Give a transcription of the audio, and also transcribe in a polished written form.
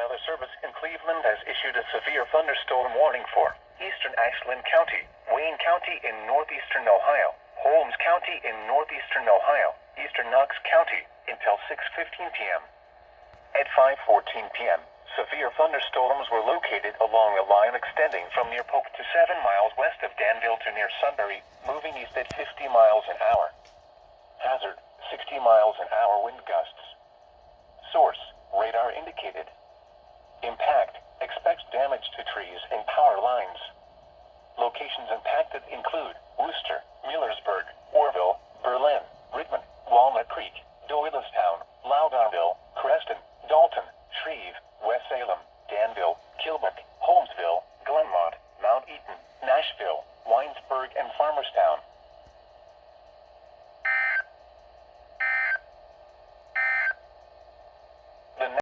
Weather Service in Cleveland has issued a severe thunderstorm warning for eastern Ashland County, Wayne County in northeastern Ohio, Holmes County in northeastern Ohio, eastern Knox County until 6:15 p.m. At 5:14 p.m., severe thunderstorms were located along a line extending from near Polk to 7 miles west of Danville to near Sunbury, moving east at 50 miles an hour. Hazard, 60 miles an hour wind gusts. Source, radar indicated. Impact, expects damage to trees and power lines. Locations impacted include Worcester, Millersburg, Orville, Berlin, Richmond, Walnut Creek,